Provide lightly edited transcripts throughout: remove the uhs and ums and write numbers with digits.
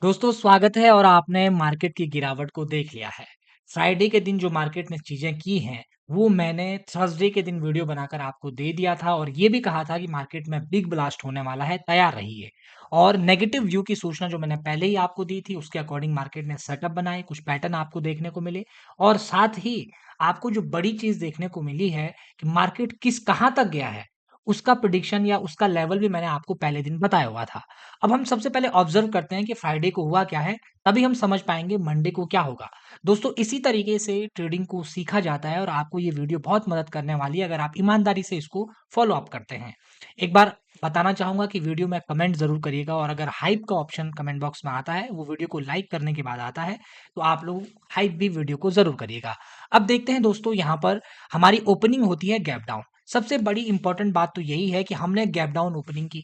दोस्तों स्वागत है और आपने मार्केट की गिरावट को देख लिया है। फ्राइडे के दिन जो मार्केट ने चीज़ें की हैं, वो मैंने थर्सडे के दिन वीडियो बनाकर आपको दे दिया था और ये भी कहा था कि मार्केट में बिग ब्लास्ट होने वाला है, तैयार रहिए। और नेगेटिव व्यू की सूचना जो मैंने पहले ही आपको दी थी, उसके अकॉर्डिंग मार्केट ने सेटअप बनाए, कुछ पैटर्न आपको देखने को मिले और साथ ही आपको जो बड़ी चीज़ देखने को मिली है कि मार्केट कहाँ तक गया है, उसका प्रेडिक्शन या उसका लेवल भी मैंने आपको पहले दिन बताया हुआ था। अब हम सबसे पहले ऑब्जर्व करते हैं कि फ्राइडे को हुआ क्या है, तभी हम समझ पाएँगे मंडे को क्या होगा। दोस्तों इसी तरीके से ट्रेडिंग को सीखा जाता है और आपको ये वीडियो बहुत मदद करने वाली है अगर आप ईमानदारी से इसको फ़ॉलो अप करते हैं। एक बार बताना चाहूँगा कि वीडियो में कमेंट ज़रूर करिएगा और अगर हाइप का ऑप्शन कमेंट बॉक्स में आता है, वो वीडियो को लाइक करने के बाद आता है, तो आप लोग हाइप भी वीडियो को ज़रूर करिएगा। अब देखते हैं दोस्तों यहाँ पर हमारी ओपनिंग होती है गैप डाउन। सबसे बड़ी इंपॉर्टेंट बात तो यही है कि हमने गैप डाउन ओपनिंग की।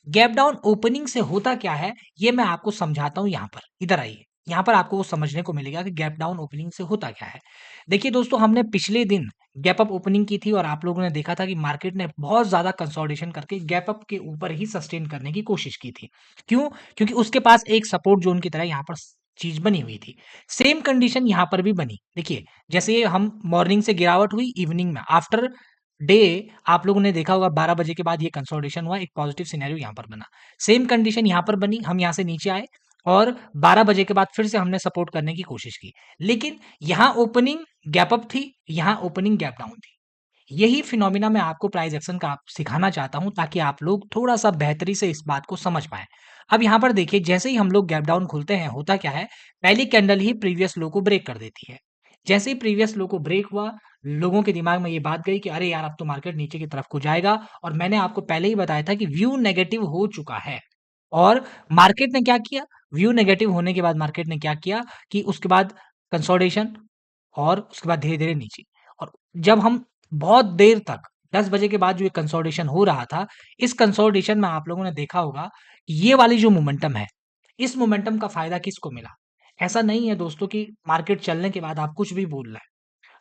गैप डाउन ओपनिंग से होता क्या है, ये मैं आपको समझाता हूँ यहाँ पर। इधर आइए, यहाँ पर आपको वो समझने को मिलेगा कि गैप डाउन ओपनिंग से होता क्या है। देखिए दोस्तों, हमने पिछले दिन गैप अप ओपनिंग की थी और आप लोगों ने देखा था कि मार्केट ने बहुत ज़्यादा कंसोलिडेशन करके गैप अप के ऊपर ही सस्टेन करने की कोशिश की थी। क्यों? क्योंकि उसके पास एक सपोर्ट ज़ोन की तरह यहाँ पर चीज़ बनी हुई थी। सेम कंडीशन यहाँ पर भी बनी। देखिए, जैसे हम मॉर्निंग से गिरावट हुई, इवनिंग में आफ्टर डे आप लोगों ने देखा होगा 12 बजे के बाद ये कंसोलिडेशन हुआ, एक पॉजिटिव सिनेरियो यहाँ पर बना। सेम कंडीशन यहाँ पर बनी, हम यहाँ से नीचे आए और 12 बजे के बाद फिर से हमने सपोर्ट करने की कोशिश की। लेकिन यहाँ ओपनिंग गैप अप थी, यहाँ ओपनिंग गैप डाउन थी। यही फिनोमिना मैं आपको प्राइस एक्शन का सिखाना चाहता हूँ ताकि आप लोग थोड़ा-सा बेहतरी से इस बात को समझ पाएँ। अब यहाँ पर देखिए, जैसे ही हम लोग गैप डाउन खोलते हैं, होता क्या है, पहली कैंडल ही प्रीवियस लो को ब्रेक कर देती है। जैसे ही प्रीवियस लो को ब्रेक हुआ, लोगों के दिमाग में ये बात गई कि अरे यार! अब तो मार्केट नीचे की तरफ को जाएगा और मैंने आपको पहले ही बताया था कि व्यू नेगेटिव हो चुका है। और मार्केट ने क्या किया? व्यू नेगेटिव होने के बाद मार्केट ने क्या किया कि उसके बाद कंसोलिडेशन और उसके बाद धीरे-धीरे नीचे। और जब हम बहुत देर तक 10 बजे के बाद जो ये कंसोलिडेशन हो रहा था, इस कंसोलिडेशन में आप लोगों ने देखा होगा कि ये वाली जो मोमेंटम है, इस मोमेंटम का फ़ायदा किसको मिला? ऐसा नहीं है दोस्तों कि मार्केट चलने के बाद आप कुछ भी बोल रहे हैं।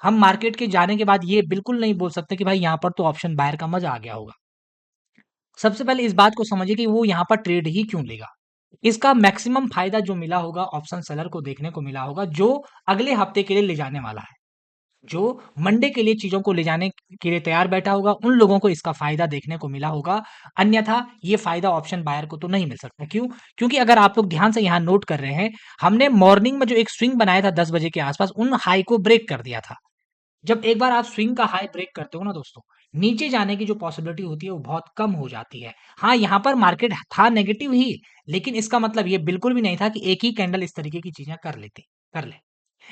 हम मार्केट के जाने के बाद ये बिल्कुल नहीं बोल सकते कि भाई यहाँ पर तो ऑप्शन बायर का मज़ा आ गया होगा। सबसे पहले इस बात को समझिए कि वो यहाँ पर ट्रेड ही क्यों लेगा? इसका मैक्सिमम फ़ायदा जो मिला होगा ऑप्शन सेलर को देखने को मिला होगा, जो अगले हफ्ते के लिए ले जाने वाला है। जो मंडे के लिए चीज़ों को ले जाने के लिए तैयार बैठा होगा, उन लोगों को इसका फ़ायदा देखने को मिला होगा। अन्यथा ये फ़ायदा ऑप्शन बायर को तो नहीं मिल सकता। क्यों? क्योंकि अगर आप लोग ध्यान से यहाँ नोट कर रहे हैं, हमने मॉर्निंग में जो एक स्विंग बनाया था 10 बजे के आस-पास, उन हाई को ब्रेक कर दिया था। जब एक बार आप स्विंग का हाई ब्रेक करते हो ना दोस्तों, नीचे जाने की जो पॉसिबिलिटी होती है वो बहुत कम हो जाती है। हाँ, यहाँ पर मार्केट था नेगेटिव ही, लेकिन इसका मतलब ये बिल्कुल भी नहीं था कि एक ही कैंडल इस तरीके की चीज़ें कर ले।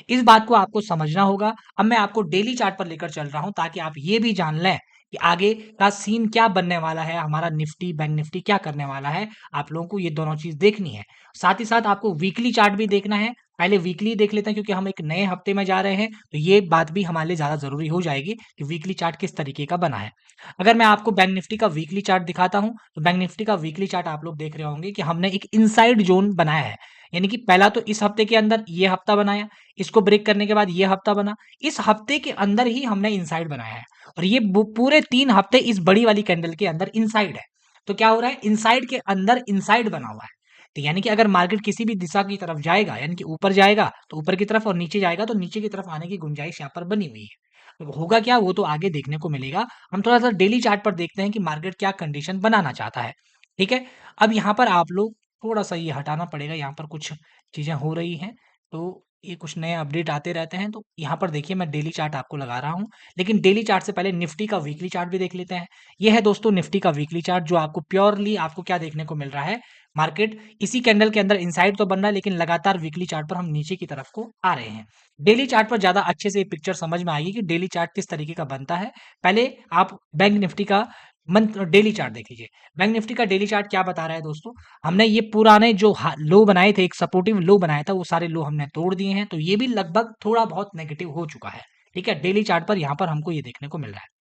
इस बात को आपको समझना होगा। अब मैं आपको डेली चार्ट पर लेकर चल रहा हूँ ताकि आप ये भी जान लें कि आगे का सीन क्या बनने वाला है, हमारा निफ्टी, बैंक निफ्टी क्या करने वाला है। आप लोगों को ये दोनों चीज़ देखनी है। साथ ही साथ आपको वीकली चार्ट भी देखना है। पहले वीकली देख लेते हैं क्योंकि हम एक नए हफ्ते में जा रहे हैं, तो ये बात भी हमारे लिए ज़्यादा ज़रूरी हो जाएगी कि वीकली चार्ट किस तरीके का बना है। अगर मैं आपको बैंक निफ्टी का वीकली चार्ट दिखाता हूँ, तो बैंक निफ्टी का वीकली चार्ट आप लोग देख रहे होंगे कि हमने एक इनसाइड ज़ोन बनाया है। यानी कि पहला तो इस हफ्ते के अंदर ये हफ्ता बनाया, इसको ब्रेक करने के बाद ये हफ्ता बना। इस हफ्ते के अंदर ही हमने इनसाइड बनाया है और ये पूरे 3 हफ्ते इस बड़ी वाली कैंडल के अंदर इनसाइड है। तो क्या हो रहा है? इनसाइड के अंदर इनसाइड बना हुआ है। तो यानी कि अगर मार्केट किसी भी दिशा की तरफ जाएगा, यानी कि ऊपर जाएगा तो ऊपर की तरफ और नीचे जाएगा तो नीचे की तरफ आने की गुंजाइश यहाँ पर बनी हुई है। तो होगा क्या, वो तो आगे देखने को मिलेगा। हम थोड़ा-सा डेली चार्ट पर देखते हैं कि मार्केट क्या कंडीशन बनाना चाहता है। ठीक है? अब यहाँ पर आप लोग थोड़ा-सा ये हटाना पड़ेगा, यहाँ पर कुछ चीज़ें हो रही हैं, तो ये कुछ नए अपडेट आते रहते हैं, तो यहाँ पर देखिए मैं डेली चार्ट आपको लगा रहा हूँ। लेकिन डेली चार्ट से पहले निफ्टी का वीकली चार्ट भी देख लेते हैं। ये है दोस्तों निफ्टी का वीकली चार्ट, जो आपको प्योरली आपको क्या देखने को मिल रहा है, मार्केट इसी कैंडल के अंदर इनसाइड तो बन रहा है लेकिन लगातार वीकली चार्ट पर हम नीचे की तरफ को आ रहे हैं। डेली चार्ट पर ज़्यादा अच्छे से पिक्चर समझ में आएगी कि डेली चार्ट किस तरीके का बनता है। पहले आप बैंक निफ्टी का डेली चार्ट देख लीजिए। बैंक निफ्टी का डेली चार्ट क्या बता रहा है दोस्तों, हमने ये पुराने जो लो बनाए थे, एक सपोर्टिव लो बनाया था, वो सारे लो हमने तोड़ दिए हैं, तो ये भी लगभग थोड़ा बहुत नेगेटिव हो चुका है। ठीक है, डेली चार्ट पर यहाँ पर हमको ये देखने को मिल रहा है।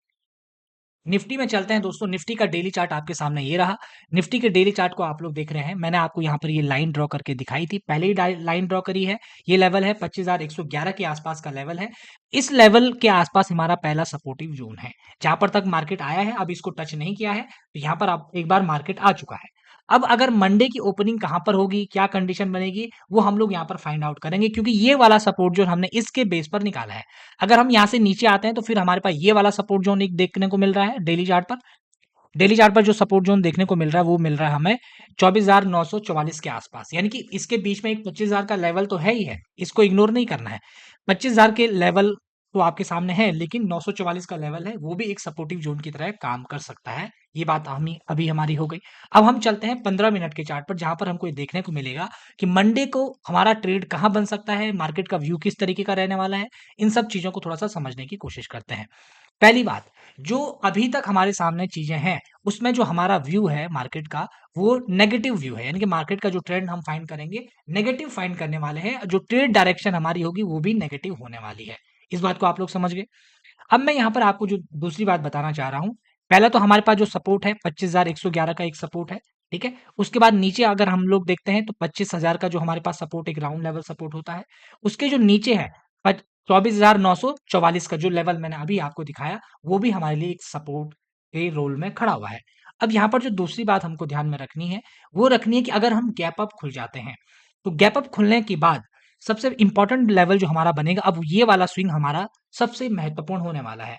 निफ्टी में चलते हैं दोस्तों। निफ्टी का डेली चार्ट आपके सामने ये रहा। निफ्टी के डेली चार्ट को आप लोग देख रहे हैं। मैंने आपको यहाँ पर ये लाइन ड्रॉ करके दिखाई थी, पहले ही लाइन ड्रॉ करी है। ये लेवल है 25,111 के आसपास का लेवल है। इस लेवल के आसपास हमारा पहला सपोर्टिव जोन है, जहां पर तक मार्केट आया है। अब इसको टच नहीं किया है, तो यहाँ पर आप एक बार मार्केट आ चुका है। अब अगर मंडे की ओपनिंग कहाँ पर होगी, क्या कंडीशन बनेगी, वो हम लोग यहाँ पर फाइंड आउट करेंगे, क्योंकि ये वाला सपोर्ट जोन हमने इसके बेस पर निकाला है। अगर हम यहाँ से नीचे आते हैं तो फिर हमारे पास ये वाला सपोर्ट जोन एक देखने को मिल रहा है डेली चार्ट पर। डेली चार्ट पर जो सपोर्ट जोन देखने को मिल रहा है वो मिल रहा है हमें 24,944 के आसपास, यानी कि इसके बीच में एक 25,000 का लेवल तो है ही है, इसको इग्नोर नहीं करना है। 25,000 के लेवल तो आपके सामने है, लेकिन 944 का लेवल है, वो भी एक सपोर्टिव जोन की तरह काम कर सकता है। ये बात हम अभी हमारी हो गई। अब हम चलते हैं 15 मिनट के चार्ट पर, जहां पर हमको ये देखने को मिलेगा कि मंडे को हमारा ट्रेड कहां बन सकता है, मार्केट का व्यू किस तरीके का रहने वाला है। इन सब चीजों को थोड़ा सा समझने की कोशिश करते हैं। पहली बात, जो अभी तक हमारे सामने चीजें हैं, उसमें जो हमारा व्यू है मार्केट का, वो नेगेटिव व्यू है, यानी कि मार्केट का जो ट्रेंड हम फाइंड करेंगे, नेगेटिव फाइंड करने वाले हैं। जो ट्रेड डायरेक्शन हमारी होगी वो भी नेगेटिव होने वाली है। इस बात को आप लोग समझ गए। अब मैं यहाँ पर आपको जो दूसरी बात बताना चाह रहा हूँ, पहला तो हमारे पास जो सपोर्ट है 25,111 का एक सपोर्ट है, ठीक है। उसके बाद नीचे अगर हम लोग देखते हैं तो 25,000 का जो हमारे पास सपोर्ट, एक राउंड लेवल सपोर्ट होता है। उसके जो नीचे है 24,944 का जो लेवल मैंने अभी आपको दिखाया, वो भी हमारे लिए एक सपोर्ट के रोल में खड़ा हुआ है। अब यहाँ पर जो दूसरी बात हमको ध्यान में रखनी है, वो रखनी है कि अगर हम गैप अप खुल जाते हैं, तो गैप अप खुलने के बाद सबसे इंपॉर्टेंट लेवल जो हमारा बनेगा, अब ये वाला स्विंग हमारा सबसे महत्वपूर्ण होने वाला है।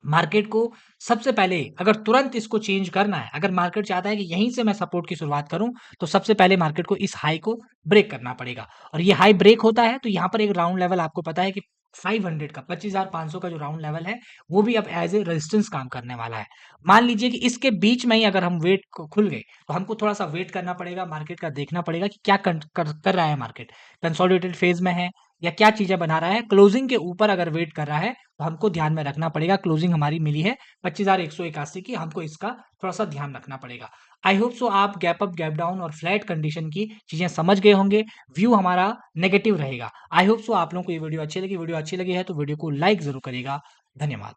मार्केट को सबसे पहले अगर तुरंत इसको चेंज करना है, अगर मार्केट चाहता है कि यहीं से मैं सपोर्ट की शुरुआत करूं, तो सबसे पहले मार्केट को इस हाई को ब्रेक करना पड़ेगा। और ये हाई ब्रेक होता है तो यहाँ पर एक राउंड लेवल आपको पता है कि 500 का 25,500 का जो राउंड लेवल है, वो भी अब एज ए रेजिस्टेंस काम करने वाला है। मान लीजिए कि इसके बीच में ही अगर हम वेट खुल गए, तो हमको थोड़ा सा वेट करना पड़ेगा, मार्केट का देखना पड़ेगा कि क्या कर रहा है मार्केट, कंसोलिडेटेड फेज में है या क्या चीजें बना रहा है। क्लोजिंग के ऊपर अगर वेट कर रहा है तो हमको ध्यान में रखना पड़ेगा, क्लोजिंग हमारी मिली है 25,181 की, हमको इसका थोड़ा सा ध्यान रखना पड़ेगा। आई होप सो आप गैप अप, गैप डाउन और फ्लैट कंडीशन की चीजें समझ गए होंगे। व्यू हमारा नेगेटिव रहेगा। आई होप सो आप लोगों को ये वीडियो अच्छी लगी है तो वीडियो को लाइक जरूर करिएगा। धन्यवाद।